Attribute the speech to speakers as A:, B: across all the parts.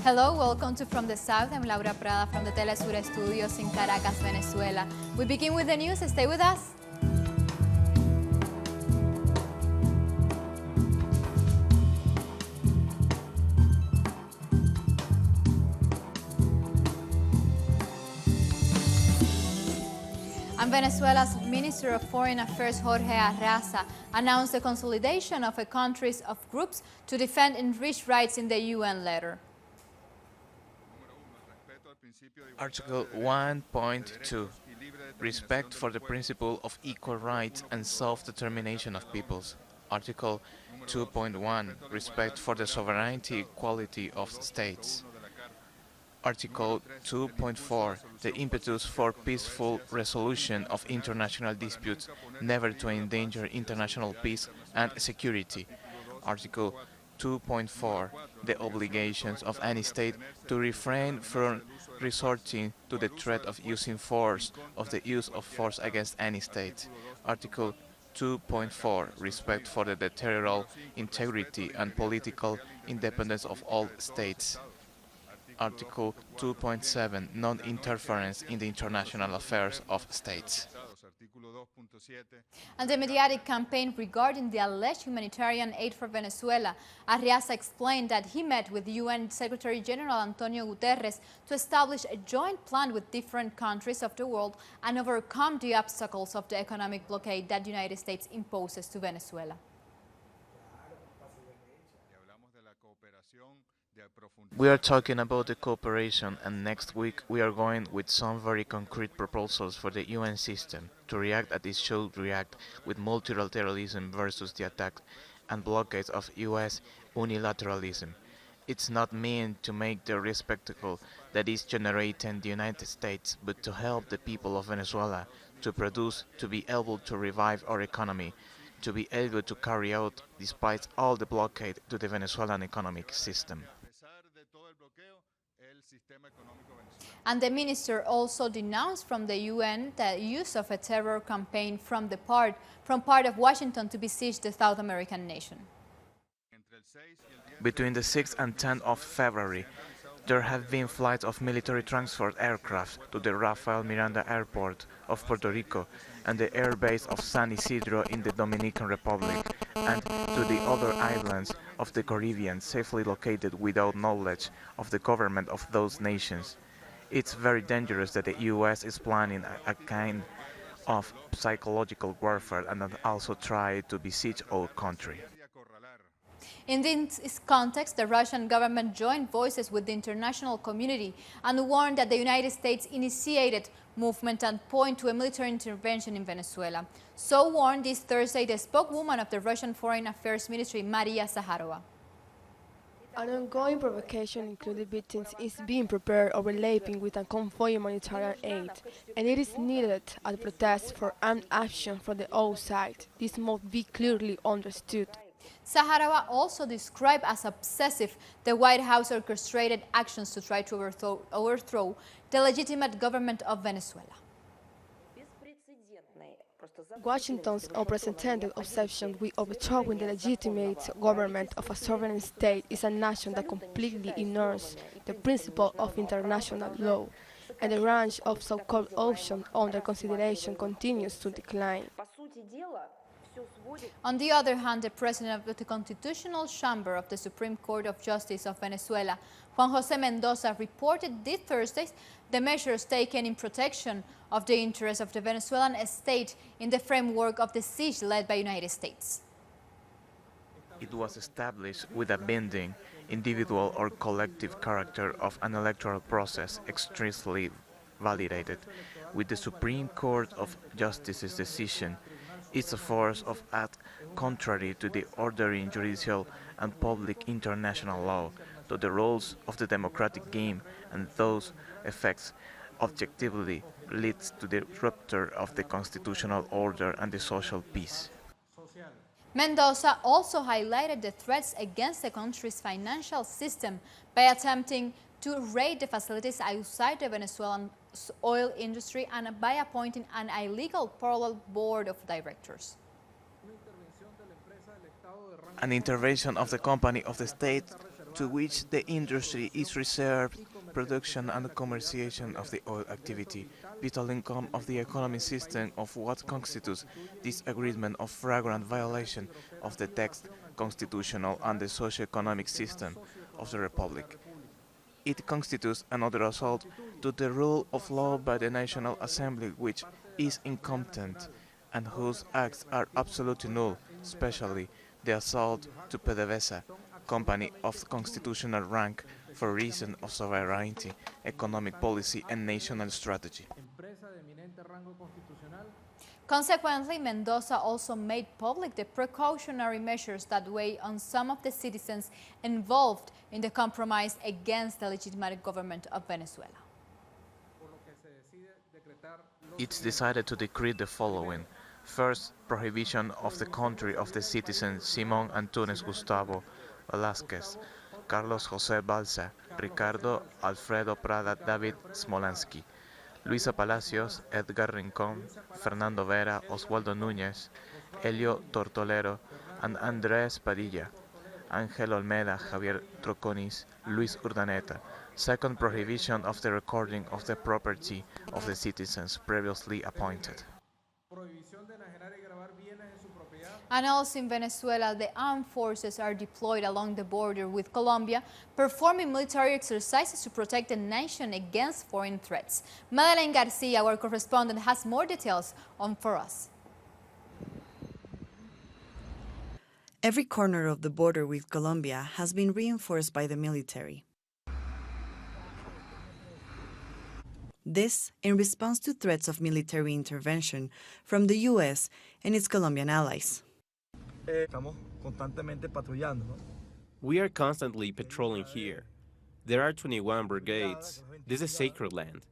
A: Hello, welcome to From the South. I'm Laura Prada from the Telesur Studios in Caracas, Venezuela. We begin with the news. Stay with us. And Venezuela's Minister of Foreign Affairs, Jorge Arraza, announced the consolidation of a countries of groups to defend enriched rights in the UN letter.
B: Article 1.2 Respect for the principle of equal rights and self-determination of peoples. Article 2.1 Respect for the sovereignty equality of states. Article 2.4 The impetus for peaceful resolution of international disputes, never to endanger international peace and security. Article 2.4 The obligations of any state to refrain from resorting to the threat of using force, of the use of force against any state. Article 2.4 Respect for the territorial integrity and political independence of all states. Article 2.7 Non-interference in the international affairs of states.
A: And the mediatic campaign regarding the alleged humanitarian aid for Venezuela, Arraza explained that he met with UN Secretary General Antonio Guterres to establish a joint plan with different countries of the world and overcome the obstacles of the economic blockade that the United States imposes to Venezuela.
B: We are talking about the cooperation, and next week we are going with some very concrete proposals for the UN system to react as it should react with multilateralism versus the attack and blockades of US unilateralism. It's not meant to make the spectacle that is generating the United States, but to help the people of Venezuela to produce, to be able to revive our economy, to be able to carry out, despite all the blockade, to the Venezuelan economic system.
A: And the minister also denounced from the UN the use of a terror campaign from part of Washington to besiege the South American nation.
B: Between the 6th and 10th of February, there have been flights of military transport aircraft to the Rafael Miranda Airport of Puerto Rico and the air base of San Isidro in the Dominican Republic, and to the other islands of the Caribbean safely located without knowledge of the government of those nations. It's very dangerous that the US is planning a kind of psychological warfare and also try to besiege our country.
A: In this context, the Russian government joined voices with the international community and warned that the United States initiated movement and point to a military intervention in Venezuela. So warned this Thursday the spokeswoman of the Russian Foreign Affairs Ministry, Maria Zakharova.
C: An ongoing provocation including victims is being prepared overlapping with a convoy humanitarian aid, and it is needed as a protest for armed action from the outside. This must be clearly understood.
A: Zakharova also described as obsessive the White House orchestrated actions to try to overthrow the legitimate government of Venezuela.
C: Washington's unprecedented obsession with overthrowing the legitimate government of a sovereign state is an action that completely ignores the principle of international law, and the range of so-called options under consideration continues to decline.
A: On the other hand, the president of the Constitutional Chamber of the Supreme Court of Justice of Venezuela, Juan José Mendoza, reported this Thursday the measures taken in protection of the interests of the Venezuelan state in the framework of the siege led by the United States.
B: It was established with a binding, individual or collective character of an electoral process expressly validated, with the Supreme Court of Justice's decision. It's a force of act contrary to the ordering judicial and public international law, to the rules of the democratic game, and those effects objectively leads to the rupture of the constitutional order and the social peace.
A: Mendoza also highlighted the threats against the country's financial system by attempting to raid the facilities outside the Venezuelan oil industry and by appointing an illegal parallel board of directors.
B: An intervention of the company of the state to which the industry is reserved production and commercialization of the oil activity, vital income of the economic system of what constitutes this agreement of flagrant violation of the text, constitutional and the socio-economic system of the Republic. It constitutes another assault to the rule of law by the National Assembly, which is incompetent and whose acts are absolutely null, especially the assault to PDVSA, company of constitutional rank for reason of sovereignty, economic policy and national strategy.
A: Consequently, Mendoza also made public the precautionary measures that weigh on some of the citizens involved in the compromise against the legitimate government of Venezuela.
B: It's decided to decree the following. First, prohibition of the country of the citizens Simón Antunes Gustavo Velázquez, Carlos José Balsa, Ricardo Alfredo Prada David Smolansky, Luisa Palacios, Edgar Rincón, Fernando Vera, Oswaldo Núñez, Helio Tortolero, and Andrés Padilla, Ángel Olmeda, Javier Troconis, Luis Urdaneta. Second, prohibition of the recording of the property of the citizens previously appointed.
A: And also in Venezuela, the armed forces are deployed along the border with Colombia, performing military exercises to protect the nation against foreign threats. Madeleine Garcia, our correspondent, has more details for us.
D: Every corner of the border with Colombia has been reinforced by the military. This in response to threats of military intervention from the U.S. and its Colombian allies.
E: We are constantly patrolling here. There are 21 brigades. This is sacred land.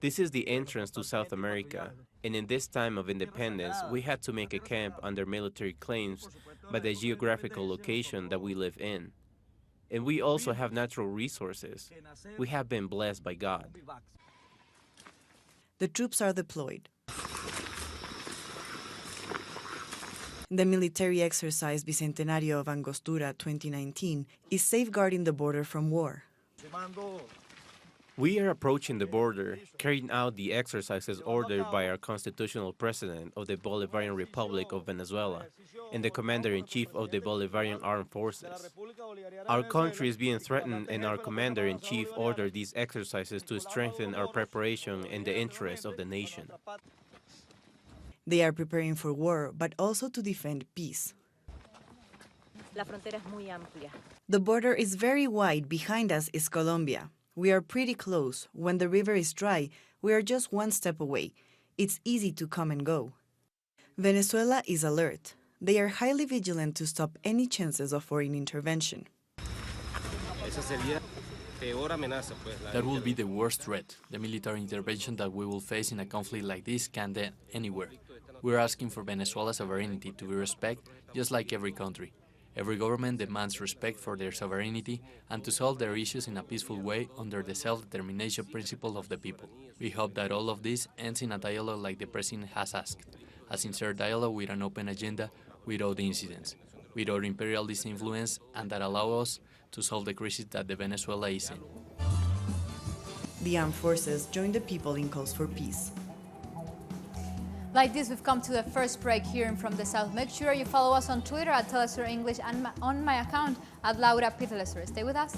E: This is the entrance to South America, and in this time of independence, we had to make a camp under military claims by the geographical location that we live in. And we also have natural resources. We have been blessed by God.
D: The troops are deployed. The military exercise Bicentenario of Angostura 2019 is safeguarding the border from war.
E: We are approaching the border, carrying out the exercises ordered by our constitutional president of the Bolivarian Republic of Venezuela and the commander-in-chief of the Bolivarian Armed Forces. Our country is being threatened, and our commander-in-chief ordered these exercises to strengthen our preparation in the interest of the nation.
D: They are preparing for war, but also to defend peace. The border is very wide. Behind us is Colombia. We are pretty close. When the river is dry, we are just one step away. It's easy to come and go. Venezuela is alert. They are highly vigilant to stop any chances of foreign intervention.
F: That will be the worst threat. The military intervention that we will face in a conflict like this can end anywhere. We're asking for Venezuela's sovereignty to be respected just like every country. Every government demands respect for their sovereignty and to solve their issues in a peaceful way under the self-determination principle of the people. We hope that all of this ends in a dialogue like the President has asked, a sincere dialogue with an open agenda without incidents, without imperialist influence, and that allows us to solve the crisis that the Venezuela is in.
D: The armed forces join the people in calls for peace.
A: Like this, we've come to the first break here from the South. Make sure you follow us on Twitter at Telesur English and on my account at Laura P. Telesur. Stay with us.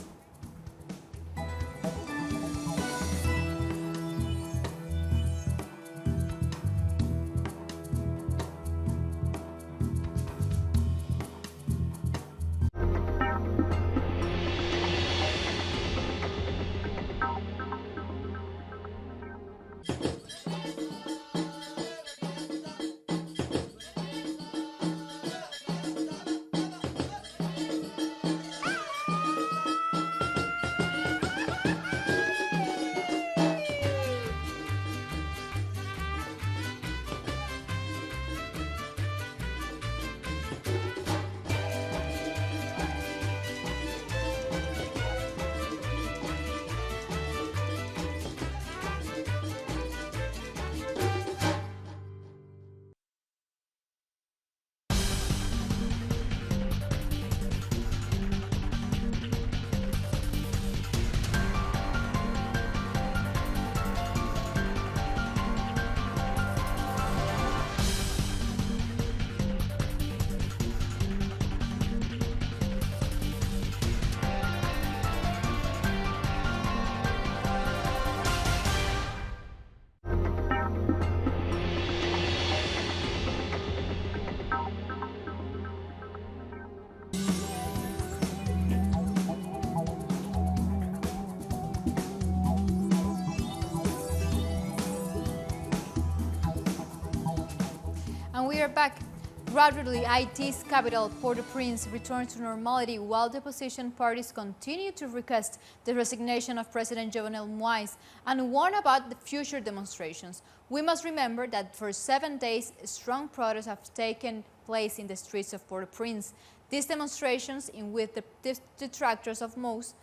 A: we are back. Gradually, Haiti's capital, Port-au-Prince, returns to normality while the opposition parties continue to request the resignation of President Jovenel Moïse and warn about the future demonstrations. We must remember that for 7 days, strong protests have taken place in the streets of Port-au-Prince. These demonstrations, in which the detractors of most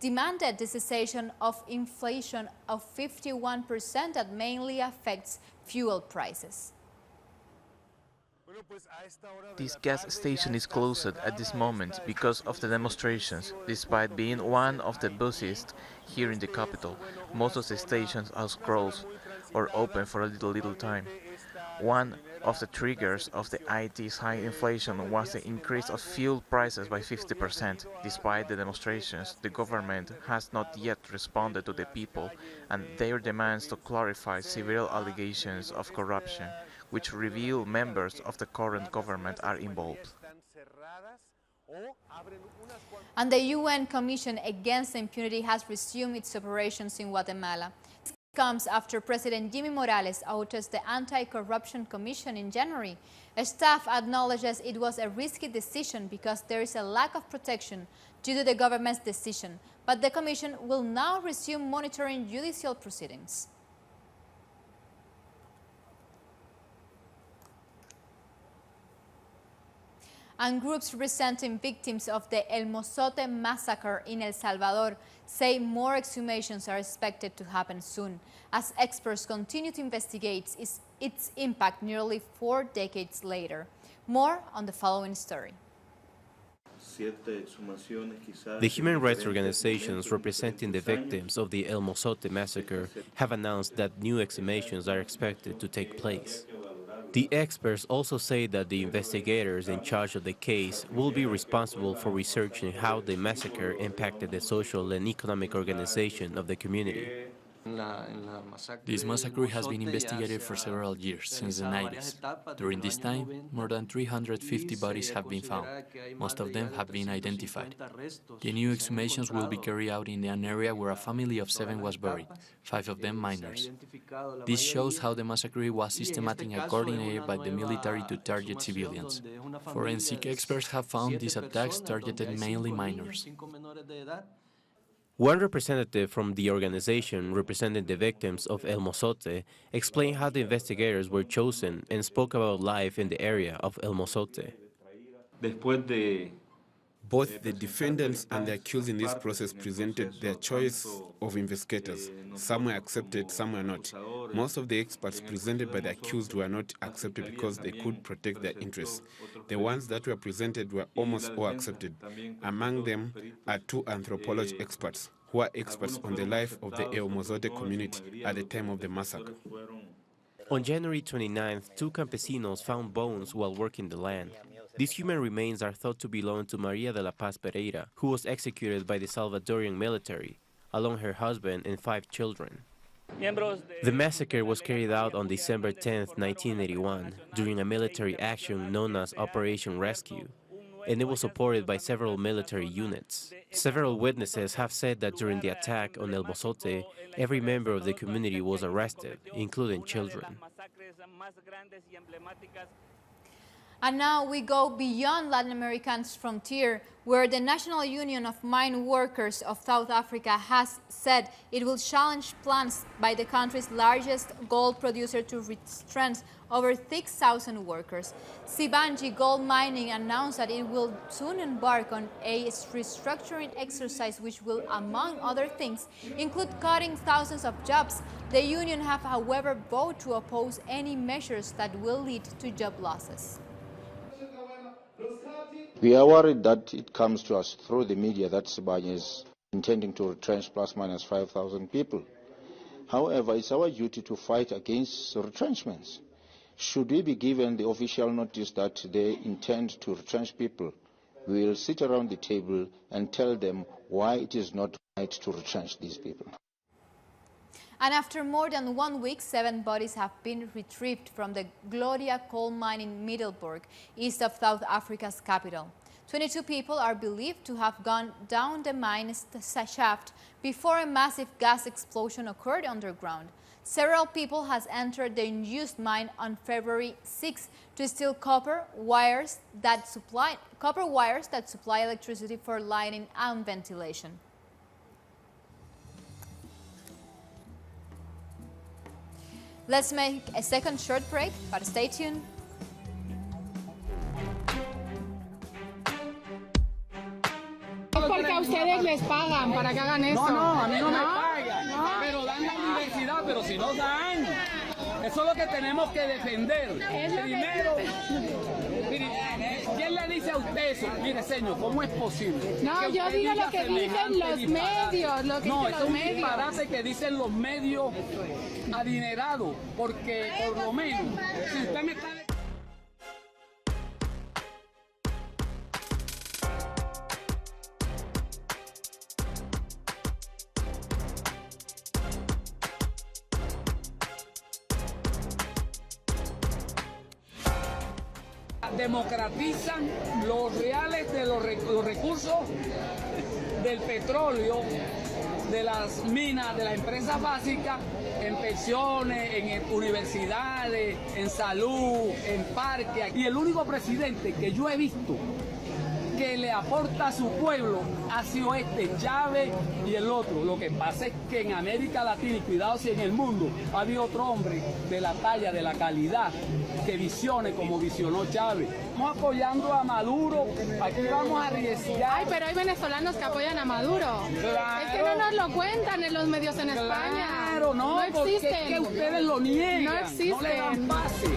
A: demanded the cessation of inflation of 51% that mainly affects fuel prices.
B: This gas station is closed at this moment because of the demonstrations. Despite being one of the busiest here in the capital, most of the stations are closed or open for a little time. One of the triggers of the IT's high inflation was the increase of fuel prices by 50%. Despite the demonstrations, the government has not yet responded to the people and their demands to clarify several allegations of corruption, which reveal members of the current government are involved.
A: And the UN Commission Against Impunity has resumed its operations in Guatemala. This comes after President Jimmy Morales outed the Anti-Corruption Commission in January. Staff acknowledges it was a risky decision because there is a lack of protection due to the government's decision, but the commission will now resume monitoring judicial proceedings. And groups representing victims of the El Mozote massacre in El Salvador say more exhumations are expected to happen soon, as experts continue to investigate its impact nearly 4 decades later. More on the following story.
E: The human rights organizations representing the victims of the El Mozote massacre have announced that new exhumations are expected to take place. The experts also say that the investigators in charge of the case will be responsible for researching how the massacre impacted the social and economic organization of the community.
F: This massacre has been investigated for several years, since the 90s. During this time, more than 350 bodies have been found. Most of them have been identified. The new exhumations will be carried out in an area where a family of 7 was buried, 5 of them minors. This shows how the massacre was systematic and coordinated by the military to target civilians. Forensic experts have found these attacks targeted mainly minors.
E: One representative from the organization representing the victims of El Mozote explained how the investigators were chosen and spoke about life in the area of El Mozote.
G: Both the defendants and the accused in this process presented their choice of investigators. Some were accepted, some were not. Most of the experts presented by the accused were not accepted because they could protect their interests. The ones that were presented were almost all accepted. Among them are 2 anthropology experts who are experts on the life of the El Mozote community at the time of the massacre.
E: On January 29th, 2 campesinos found bones while working the land. These human remains are thought to belong to Maria de la Paz Pereira, who was executed by the Salvadorian military, along her husband and 5 children. The massacre was carried out on December 10, 1981, during a military action known as Operation Rescue, and it was supported by several military units. Several witnesses have said that during the attack on El Mozote, every member of the community was arrested, including children.
A: And now we go beyond Latin America's frontier, where the National Union of Mine Workers of South Africa has said it will challenge plans by the country's largest gold producer to retrench over 6,000 workers. Sibanji Gold Mining announced that it will soon embark on a restructuring exercise which will, among other things, include cutting thousands of jobs. The union have, however, voted to oppose any measures that will lead to job losses.
H: We are worried that it comes to us through the media that Sibanye is intending to retrench plus minus 5,000 people. However, it's our duty to fight against retrenchments. Should we be given the official notice that they intend to retrench people, we will sit around the table and tell them why it is not right to retrench these people.
A: And after more than 1 week, 7 bodies have been retrieved from the Gloria coal mine in Middelburg, east of South Africa's capital. 22 people are believed to have gone down the mine's shaft before a massive gas explosion occurred underground. Several people has entered the unused mine on February 6 to steal copper wires that supply electricity for lighting and ventilation. Let's make a second short break, but stay tuned.
I: Porque a ustedes les pagan para que hagan eso.
J: No, a mí no me pagan. No. Pero dan la universidad, pero si no dan. Eso es lo que tenemos que defender. Primero, ¿quién le dice a usted eso? Mire, señor, ¿cómo es posible?
I: No, yo digo lo que dicen los medios.
J: No, es un disparate que dicen los medios adinerados. Porque, por lo menos, si usted me está... democratizan los reales de los recursos del petróleo, de las minas, de las empresas básicas, en pensiones, en universidades, en salud, en parques. Y el único presidente que yo he visto que le aporta a su pueblo ha sido Chávez y el otro. Lo que pasa es que en América Latina, y cuidado si en el mundo, ha habido otro hombre de la talla, de la calidad, que visione como visionó Chávez. Estamos apoyando a Maduro, aquí vamos a arriesgar.
I: Ay, pero hay venezolanos que apoyan a Maduro.
J: Claro.
I: Es que no nos lo cuentan en los medios en España.
J: Claro, no existen. Es que ustedes lo niegan.
I: No existen.
J: No le dan pase.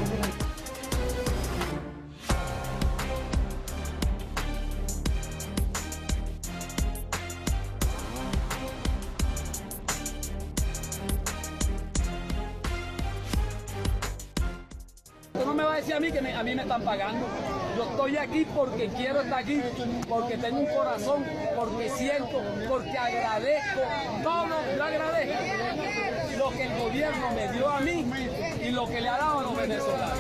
J: No me va a decir a mí que a mí me están pagando. Yo estoy aquí porque quiero estar aquí, porque tengo un corazón, porque siento, porque agradezco todo, yo agradezco lo que el gobierno me dio a mí y lo que le ha dado a los venezolanos.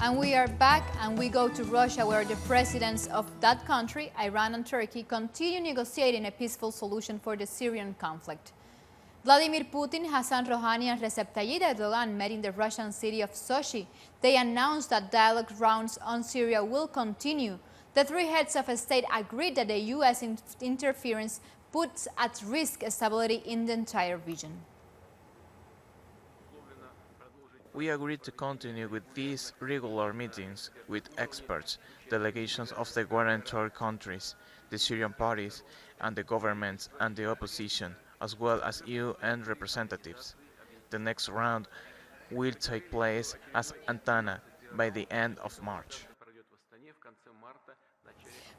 A: And we are back, and we go to Russia, where the presidents of that country, Iran and Turkey, continue negotiating a peaceful solution for the Syrian conflict. Vladimir Putin, Hassan Rouhani, and Recep Tayyip Erdogan met in the Russian city of Sochi. They announced that dialogue rounds on Syria will continue. The three heads of state agreed that the U.S. interference puts at risk stability in the entire region.
B: We agreed to continue with these regular meetings with experts, delegations of the guarantor countries, the Syrian parties, and the governments and the opposition, as well as UN representatives. The next round will take place as Antana by the end of March.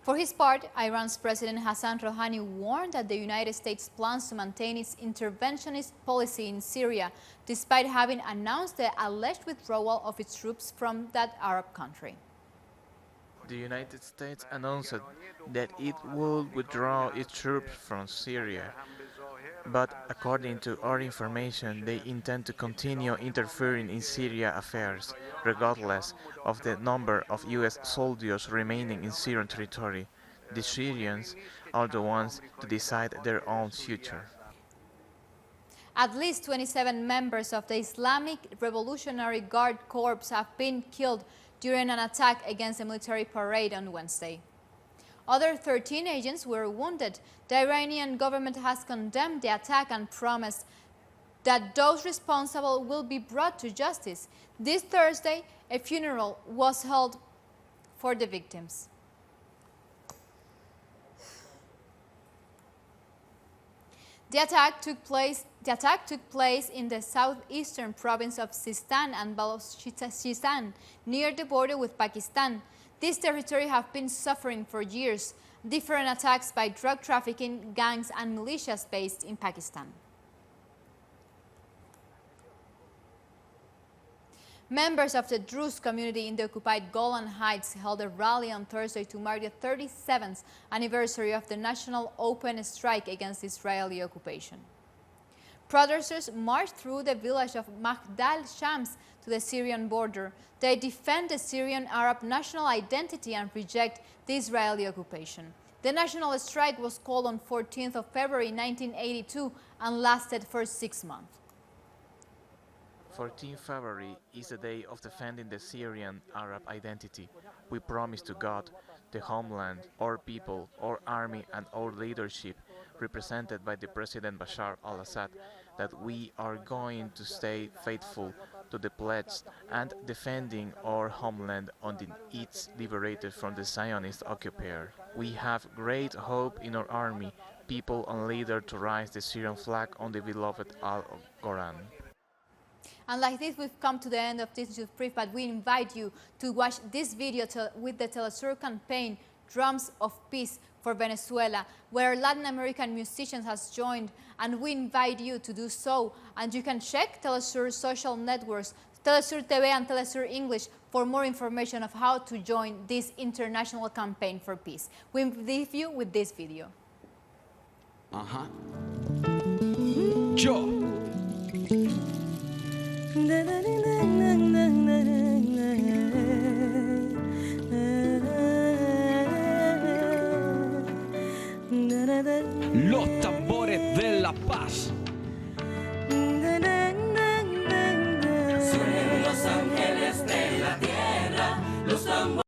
A: For his part, Iran's President Hassan Rouhani warned that the United States plans to maintain its interventionist policy in Syria, despite having announced the alleged withdrawal of its troops from that Arab country.
B: The United States announced that it would withdraw its troops from Syria, but according to our information, they intend to continue interfering in Syria affairs, regardless of the number of US soldiers remaining in Syrian territory. The Syrians are the ones to decide their own future.
A: At least 27 members of the Islamic Revolutionary Guard Corps have been killed during an attack against a military parade on Wednesday. Other 13 agents were wounded. The Iranian government has condemned the attack and promised that those responsible will be brought to justice. This Thursday, a funeral was held for the victims. The attack took place in the southeastern province of Sistan and Balochistan, near the border with Pakistan. This territory has been suffering for years different attacks by drug trafficking gangs and militias based in Pakistan. Members of the Druze community in the occupied Golan Heights held a rally on Thursday to mark the 37th anniversary of the national open strike against Israeli occupation. Protesters marched through the village of Magdal Shams to the Syrian border. They defend the Syrian Arab national identity and reject the Israeli occupation. The national strike was called on 14th of February 1982 and lasted for 6 months.
B: 14 February is the day of defending the Syrian Arab identity. We promise to God, the homeland, our people, our army and our leadership, represented by the President Bashar al-Assad, that we are going to stay faithful to the pledge and defending our homeland until it's liberated from the Zionist occupier. We have great hope in our army, people and leaders to raise the Syrian flag on the beloved Al-Quran.
A: And like this, we've come to the end of this news brief, but we invite you to watch this video with the Telesur campaign, Drums of Peace for Venezuela, where Latin American musicians has joined, and we invite you to do so. And you can check Telesur's social networks, Telesur TV and Telesur English, for more information of how to join this international campaign for peace. We leave you with this video.
K: Yo. Los tambores de la paz.